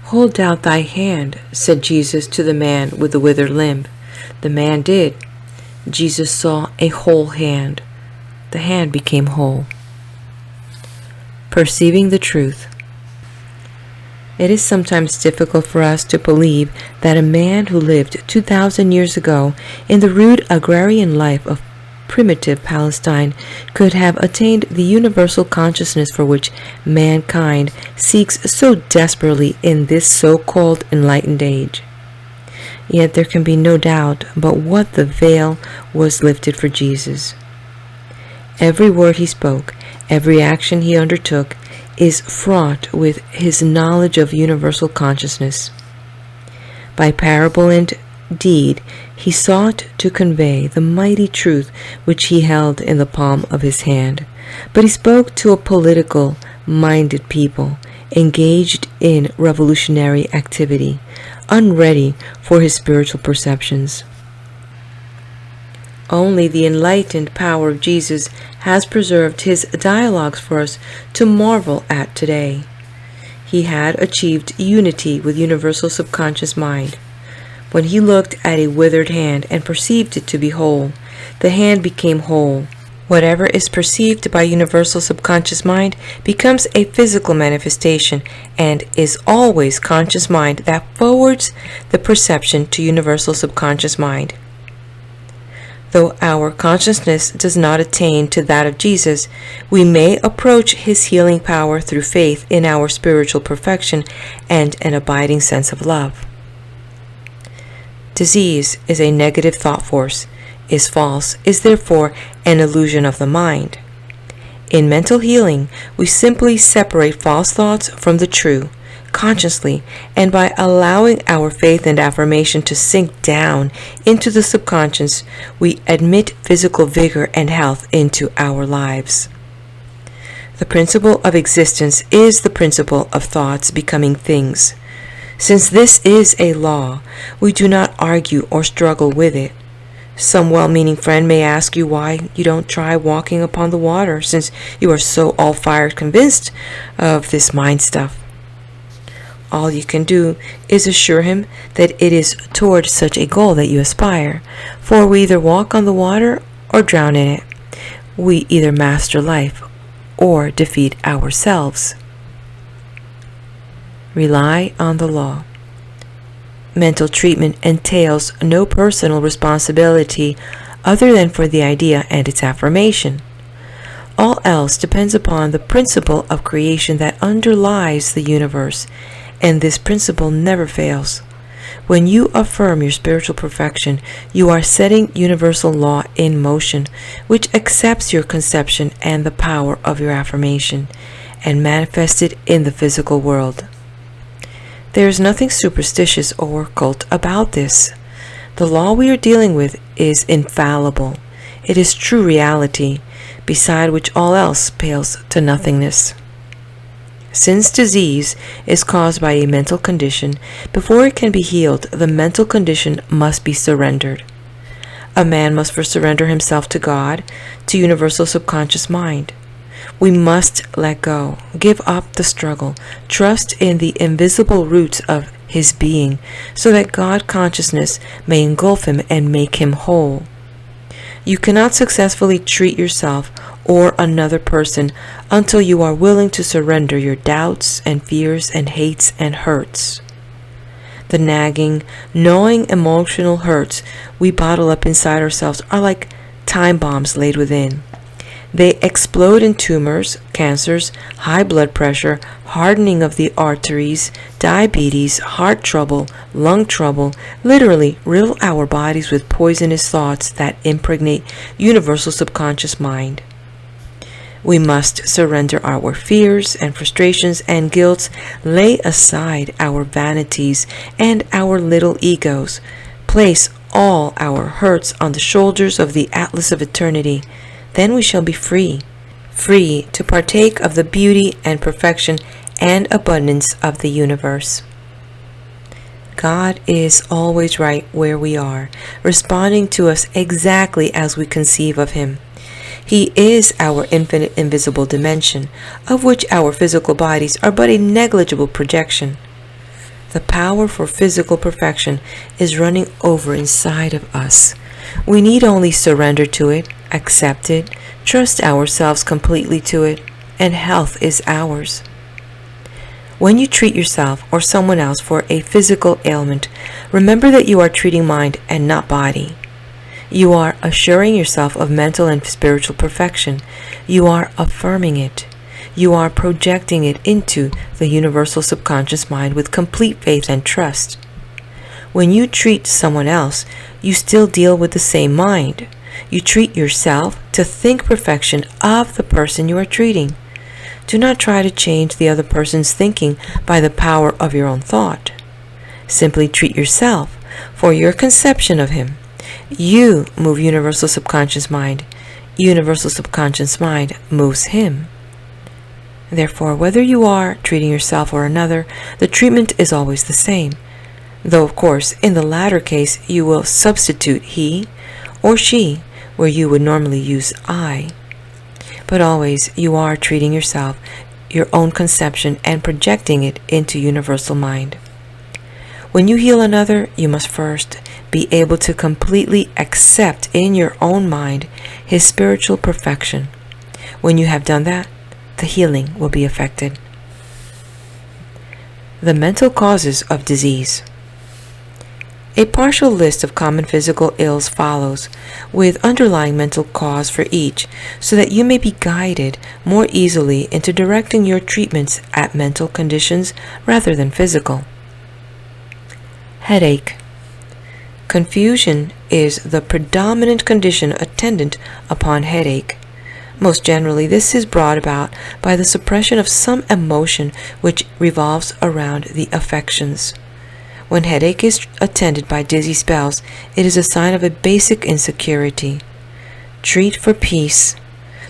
"Hold out thy hand," said Jesus to the man with the withered limb. The man did. Jesus saw a whole hand. The hand became whole. Perceiving the truth. It is sometimes difficult for us to believe that a man who lived 2,000 years ago in the rude agrarian life of primitive Palestine could have attained the universal consciousness for which mankind seeks so desperately in this so-called enlightened age. Yet there can be no doubt but what the veil was lifted for Jesus. Every word he spoke, every action he undertook, is fraught with his knowledge of universal consciousness. By parable and deed, he sought to convey the mighty truth which he held in the palm of his hand. But he spoke to a political-minded people, engaged in revolutionary activity, unready for his spiritual perceptions. Only the enlightened power of Jesus has preserved his dialogues for us to marvel at today. He had achieved unity with universal subconscious mind. When he looked at a withered hand and perceived it to be whole, the hand became whole. Whatever is perceived by universal subconscious mind becomes a physical manifestation and is always conscious mind that forwards the perception to universal subconscious mind. Though our consciousness does not attain to that of Jesus, we may approach his healing power through faith in our spiritual perfection and an abiding sense of love. Disease is a negative thought force, is false, is therefore an illusion of the mind. In mental healing, we simply separate false thoughts from the true, consciously, and by allowing our faith and affirmation to sink down into the subconscious, we admit physical vigor and health into our lives. The principle of existence is the principle of thoughts becoming things. Since this is a law, we do not argue or struggle with it. Some well-meaning friend may ask you why you don't try walking upon the water, since you are so all-fired convinced of this mind stuff. All you can do is assure him that it is toward such a goal that you aspire, for we either walk on the water or drown in it. We either master life or defeat ourselves. Rely on the law. Mental treatment entails no personal responsibility other than for the idea and its affirmation. All else depends upon the principle of creation that underlies the universe, and this principle never fails. When you affirm your spiritual perfection, you are setting universal law in motion, which accepts your conception and the power of your affirmation, and manifests it in the physical world. There is nothing superstitious or occult about this. The law we are dealing with is infallible. It is true reality, beside which all else pales to nothingness. Since disease is caused by a mental condition, before it can be healed, the mental condition must be surrendered. A man must first surrender himself to God, to universal subconscious mind. We must let go, give up the struggle, trust in the invisible roots of his being, so that God consciousness may engulf him and make him whole. You cannot successfully treat yourself or another person until you are willing to surrender your doubts and fears and hates and hurts. The nagging, gnawing emotional hurts we bottle up inside ourselves are like time bombs laid within. They explode in tumors, cancers, high blood pressure, hardening of the arteries, diabetes, heart trouble, lung trouble, literally riddle our bodies with poisonous thoughts that impregnate universal subconscious mind. We must surrender our fears and frustrations and guilts, lay aside our vanities and our little egos, place all our hurts on the shoulders of the Atlas of eternity. Then we shall be free, free to partake of the beauty and perfection and abundance of the universe. God is always right where we are, responding to us exactly as we conceive of him. He is our infinite invisible dimension, of which our physical bodies are but a negligible projection. The power for physical perfection is running over inside of us. We need only surrender to it, accept it, trust ourselves completely to it, and health is ours. When you treat yourself or someone else for a physical ailment, remember that you are treating mind and not body. You are assuring yourself of mental and spiritual perfection. You are affirming it. You are projecting it into the universal subconscious mind with complete faith and trust. When you treat someone else, you still deal with the same mind. You treat yourself to think perfection of the person you are treating. Do not try to change the other person's thinking by the power of your own thought. Simply treat yourself for your conception of him. You move universal subconscious mind. Universal subconscious mind moves him. Therefore, whether you are treating yourself or another, the treatment is always the same. Though, of course, in the latter case, you will substitute he or she where you would normally use I. But always you are treating yourself, your own conception, and projecting it into universal mind. When you heal another, you must first be able to completely accept in your own mind his spiritual perfection. When you have done that, the healing will be effected. The mental causes of disease. A partial list of common physical ills follows, with underlying mental cause for each, so that you may be guided more easily into directing your treatments at mental conditions rather than physical. Headache. Confusion is the predominant condition attendant upon headache. Most generally, this is brought about by the suppression of some emotion which revolves around the affections. When headache is attended by dizzy spells, it is a sign of a basic insecurity. Treat for peace,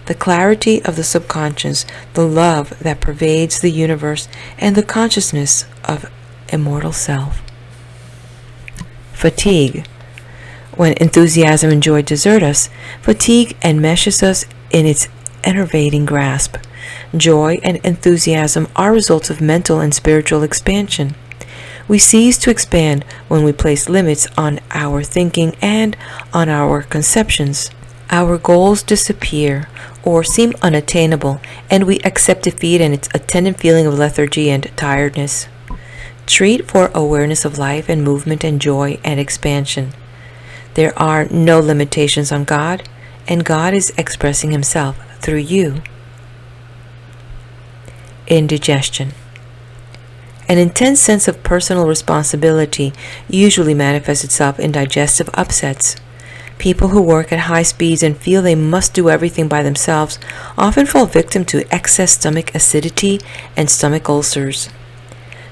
the clarity of the subconscious, the love that pervades the universe, and the consciousness of immortal self. Fatigue. When enthusiasm and joy desert us, fatigue enmeshes us in its enervating grasp. Joy and enthusiasm are results of mental and spiritual expansion. We cease to expand when we place limits on our thinking and on our conceptions. Our goals disappear or seem unattainable, and we accept defeat and its attendant feeling of lethargy and tiredness. Treat for awareness of life and movement and joy and expansion. There are no limitations on God, and God is expressing himself through you. Indigestion. An intense sense of personal responsibility usually manifests itself in digestive upsets. People who work at high speeds and feel they must do everything by themselves often fall victim to excess stomach acidity and stomach ulcers.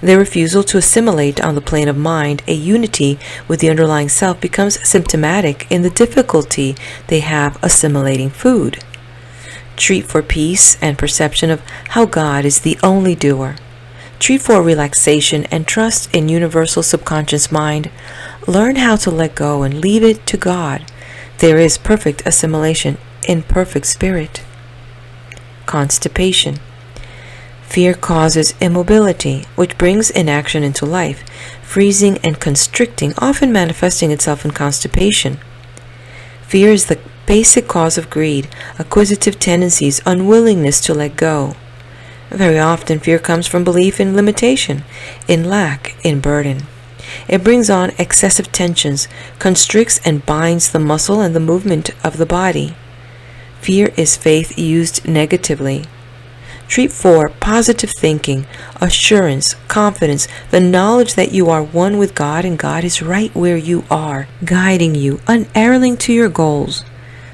Their refusal to assimilate on the plane of mind a unity with the underlying self becomes symptomatic in the difficulty they have assimilating food. Treat for peace and perception of how God is the only doer. Treat for relaxation and trust in universal subconscious mind. Learn how to let go and leave it to God. There is perfect assimilation in perfect spirit. Constipation. Fear causes immobility, which brings inaction into life, freezing and constricting, often manifesting itself in constipation. Fear is the basic cause of greed, acquisitive tendencies, unwillingness to let go. Very often fear comes from belief in limitation, in lack, in burden. It brings on excessive tensions, constricts and binds the muscle and the movement of the body. Fear is faith used negatively. Treat for positive thinking, assurance, confidence, the knowledge that you are one with God and God is right where you are, guiding you unerringly to your goals.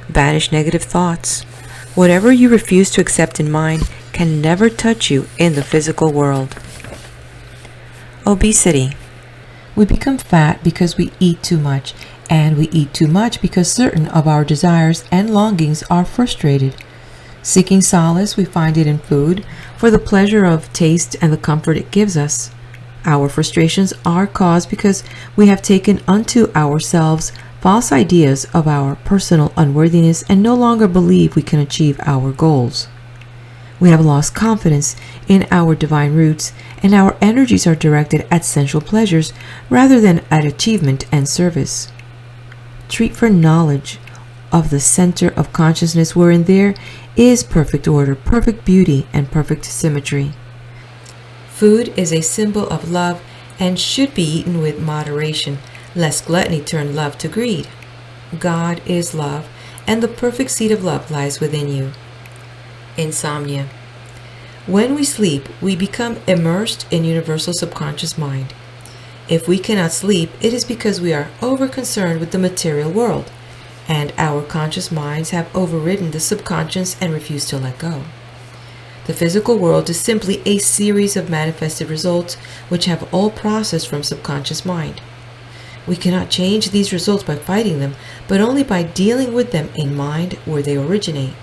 Banish negative thoughts. Whatever you refuse to accept in mind can never touch you in the physical world. Obesity. We become fat because we eat too much, and we eat too much because certain of our desires and longings are frustrated. Seeking solace, we find it in food, for the pleasure of taste and the comfort it gives us. Our frustrations are caused because we have taken unto ourselves false ideas of our personal unworthiness and no longer believe we can achieve our goals. We have lost confidence in our divine roots and our energies are directed at sensual pleasures rather than at achievement and service. Treat for knowledge of the center of consciousness wherein there is perfect order, perfect beauty, and perfect symmetry. Food is a symbol of love and should be eaten with moderation, lest gluttony turn love to greed. God is love, and the perfect seed of love lies within you. Insomnia. When we sleep, we become immersed in universal subconscious mind. If we cannot sleep, it is because we are over-concerned with the material world, and our conscious minds have overridden the subconscious and refuse to let go. The physical world is simply a series of manifested results which have all processed from subconscious mind. We cannot change these results by fighting them, but only by dealing with them in mind where they originate.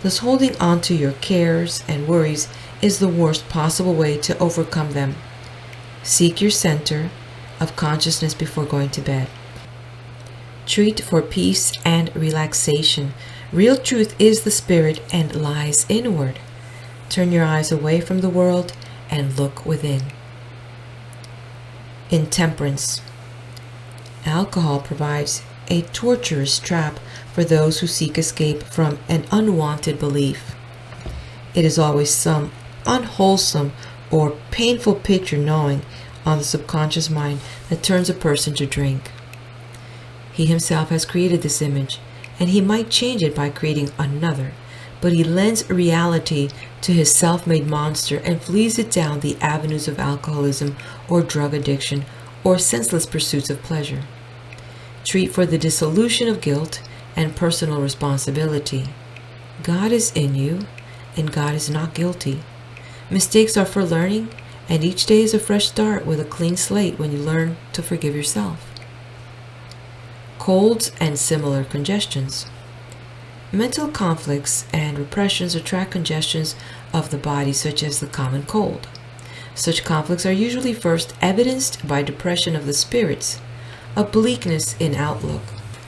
Thus, holding on to your cares and worries is the worst possible way to overcome them. Seek your center of consciousness before going to bed. Treat for peace and relaxation. Real truth is the spirit and lies inward. Turn your eyes away from the world and look within. Intemperance. Alcohol provides a torturous trap for those who seek escape from an unwanted belief. It is always some unwholesome or painful picture gnawing on the subconscious mind that turns a person to drink. He himself has created this image, and he might change it by creating another, but he lends reality to his self-made monster and flees it down the avenues of alcoholism or drug addiction or senseless pursuits of pleasure. Treat for the dissolution of guilt and personal responsibility. God is in you, and God is not guilty. Mistakes are for learning, and each day is a fresh start with a clean slate when you learn to forgive yourself. Colds and similar congestions. Mental conflicts and repressions attract congestions of the body, such as the common cold. Such conflicts are usually first evidenced by depression of the spirits, a bleakness in outlook.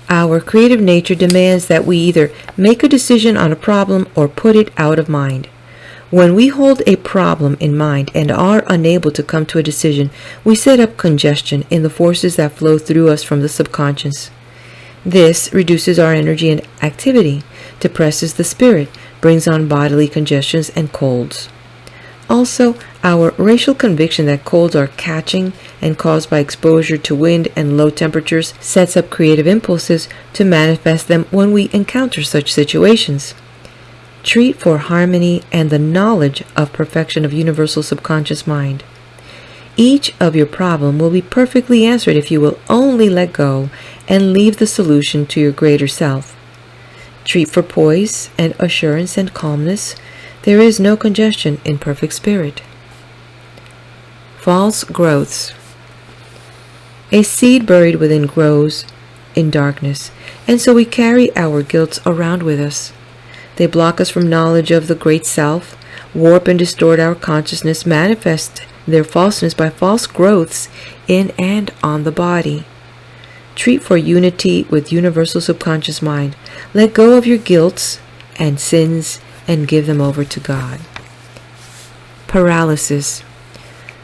Our creative nature demands that we either make a decision on a problem or put it out of mind. When we hold a problem in mind and are unable to come to a decision, we set up congestion in the forces that flow through us from the subconscious. This reduces our energy and activity, depresses the spirit, brings on bodily congestions and colds. Also, our racial conviction that colds are catching and caused by exposure to wind and low temperatures sets up creative impulses to manifest them when we encounter such situations. Treat for harmony and the knowledge of perfection of universal subconscious mind. Each of your problem will be perfectly answered if you will only let go and leave the solution to your greater self. Treat for poise and assurance and calmness. There is no congestion in perfect spirit. False growths. A seed buried within grows in darkness, and so we carry our guilt around with us. They block us from knowledge of the great self, warp and distort our consciousness, manifest their falseness by false growths in and on the body. Treat for unity with universal subconscious mind. Let go of your guilts and sins and give them over to God. Paralysis.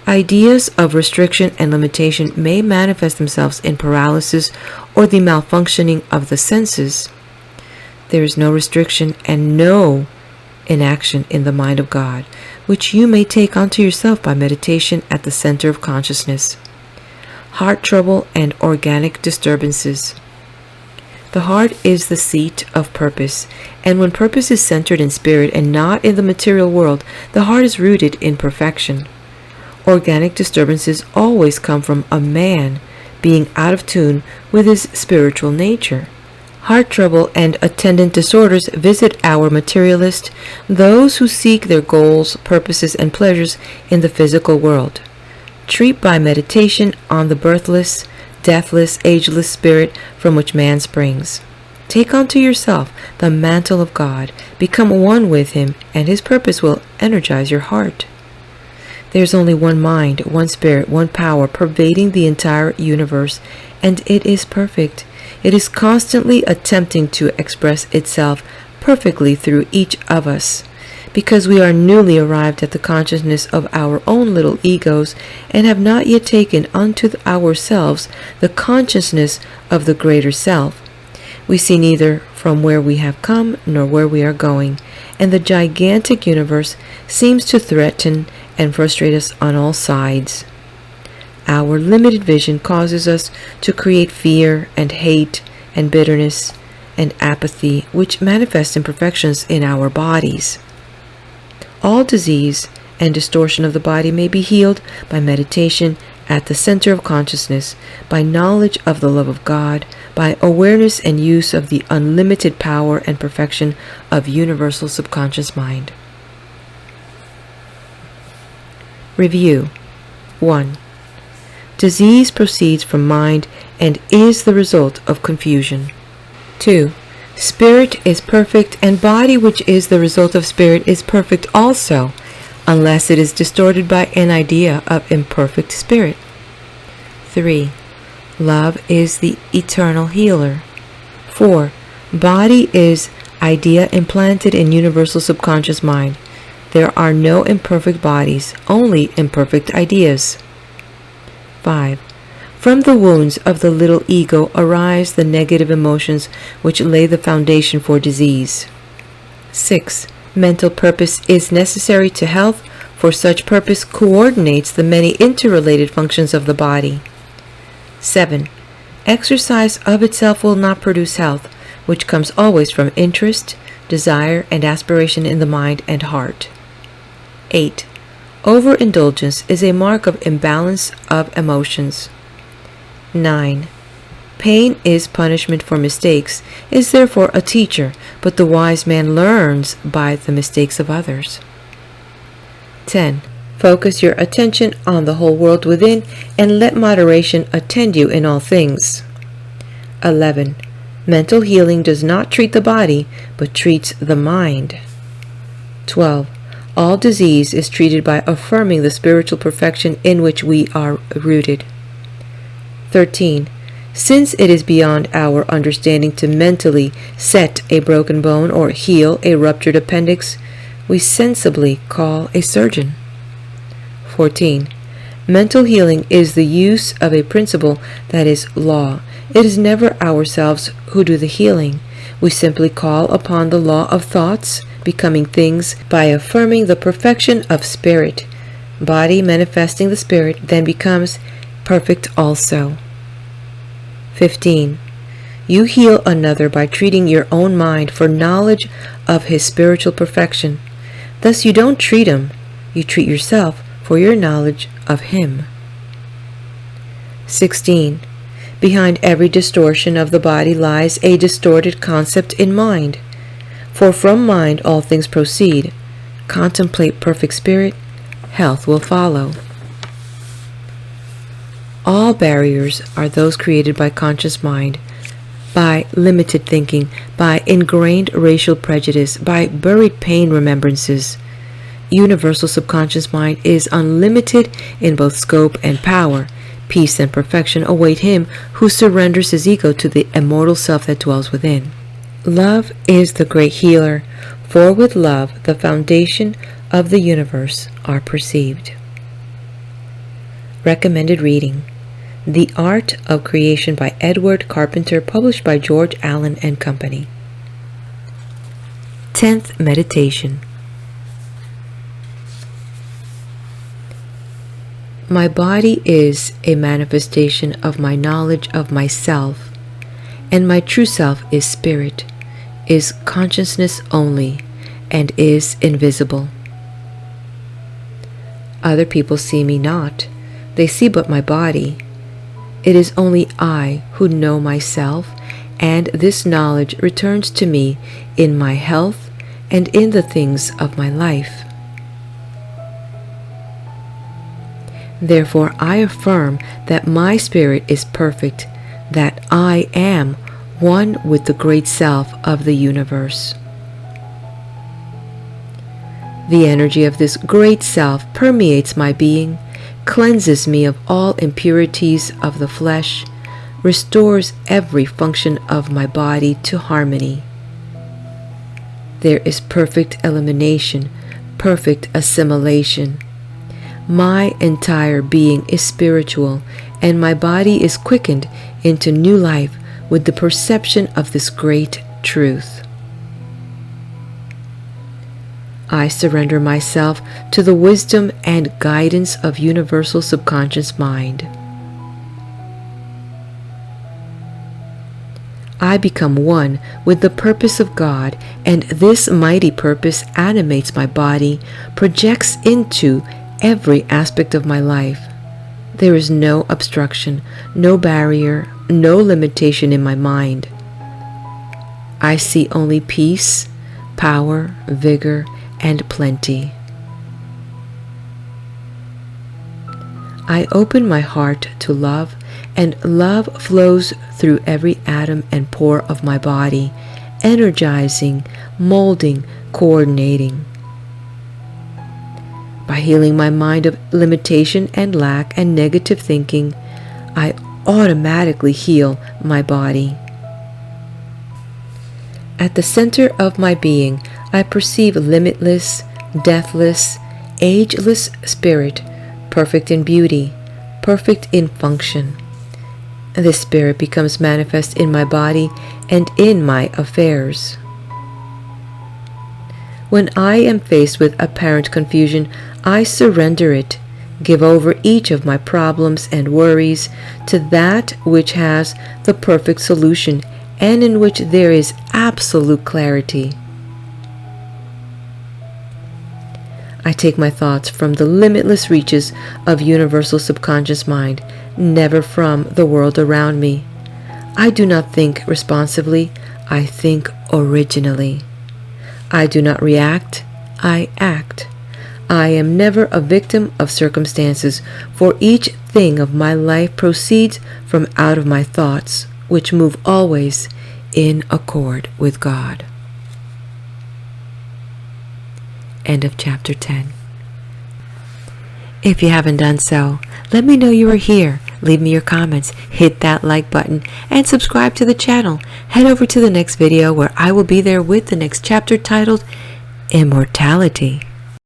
Ideas of restriction and limitation may manifest themselves in paralysis or the malfunctioning of the senses. There is no restriction and no inaction in the mind of God, which you may take unto yourself by meditation at the center of consciousness. Heart trouble and organic disturbances. The heart is the seat of purpose, and when purpose is centered in spirit and not in the material world, the heart is rooted in perfection. Organic disturbances always come from a man being out of tune with his spiritual nature. Heart trouble and attendant disorders visit our materialist, those who seek their goals, purposes, and pleasures in the physical world. Treat by meditation on the birthless, deathless, ageless spirit from which man springs. Take unto yourself the mantle of God, become one with him, and his purpose will energize your heart. There is only one mind, one spirit, one power pervading the entire universe, and it is perfect. It is constantly attempting to express itself perfectly through each of us. because we are newly arrived at the consciousness of our own little egos and have not yet taken unto ourselves the consciousness of the greater self. We see neither from where we have come nor where we are going, and the gigantic universe seems to threaten and frustrate us on all sides. Our limited vision causes us to create fear and hate and bitterness and apathy, which manifest imperfections in our bodies. All disease and distortion of the body may be healed by meditation at the center of consciousness, by knowledge of the love of God, by awareness and use of the unlimited power and perfection of universal subconscious mind. Review. 1. Disease proceeds from mind and is the result of confusion. 2. Spirit is perfect, and body, which is the result of spirit, is perfect also, unless it is distorted by an idea of imperfect spirit. 3. Love is the eternal healer. 4. Body is idea implanted in universal subconscious mind. There are no imperfect bodies, only imperfect ideas. 5. From the wounds of the little ego arise the negative emotions which lay the foundation for disease. 6. Mental purpose is necessary to health, for such purpose coordinates the many interrelated functions of the body. 7. Exercise of itself will not produce health, which comes always from interest, desire, and aspiration in the mind and heart. 8. Overindulgence is a mark of imbalance of emotions. 9. Pain is punishment for mistakes, is therefore a teacher, but the wise man learns by the mistakes of others. 10. Focus your attention on the whole world within, and let moderation attend you in all things. 11. Mental healing does not treat the body, but treats the mind. 12. All disease is treated by affirming the spiritual perfection in which we are rooted. 13. Since it is beyond our understanding to mentally set a broken bone or heal a ruptured appendix, we sensibly call a surgeon. 14. Mental healing is the use of a principle that is law. It is never ourselves who do the healing. We simply call upon the law of thoughts becoming things by affirming the perfection of spirit. Body manifesting the spirit then becomes perfect also. 15. You heal another by treating your own mind for knowledge of his spiritual perfection. Thus you don't treat him, you treat yourself for your knowledge of him. 16. Behind every distortion of the body lies a distorted concept in mind. For from mind all things proceed. Contemplate perfect spirit, health will follow. All barriers are those created by conscious mind, by limited thinking, by ingrained racial prejudice, by buried pain remembrances. Universal subconscious mind is unlimited in both scope and power. Peace and perfection await him who surrenders his ego to the immortal self that dwells within. Love is the great healer, for with love the foundation of the universe are perceived. Recommended reading: The Art of Creation by Edward Carpenter, published by George Allen and Company. 10th Meditation. My body is a manifestation of my knowledge of myself, and my true self is spirit, is consciousness only, and is invisible. Other people see me not, they see but my body. It is only I who know myself, and this knowledge returns to me in my health and in the things of my life. Therefore, I affirm that my spirit is perfect, that I am one with the great self of the universe. The energy of this great self permeates my being, cleanses me of all impurities of the flesh, restores every function of my body to harmony. There is perfect elimination perfect assimilation. My entire being is spiritual, and my body is quickened into new life with the perception of this great truth. I surrender myself to the wisdom and guidance of universal subconscious mind. I become one with the purpose of God, and this mighty purpose animates my body, projects into every aspect of my life. There is no obstruction, no barrier, no limitation in my mind. I see only peace, power, vigor, and plenty. I open my heart to love, and love flows through every atom and pore of my body, energizing, molding, coordinating. By healing my mind of limitation and lack and negative thinking, I automatically heal my body. At the center of my being, I perceive limitless, deathless, ageless spirit, perfect in beauty, perfect in function. This spirit becomes manifest in my body and in my affairs. When I am faced with apparent confusion, I surrender it, give over each of my problems and worries to that which has the perfect solution and in which there is absolute clarity. I take my thoughts from the limitless reaches of universal subconscious mind, never from the world around me. I do not think responsively, I think originally. I do not react, I act. I am never a victim of circumstances, for each thing of my life proceeds from out of my thoughts, which move always in accord with God. End of chapter 10. If you haven't done so, let me know you are here. Leave me your comments, hit that like button, and subscribe to the channel. Head over to the next video where I will be there with the next chapter titled Immortality.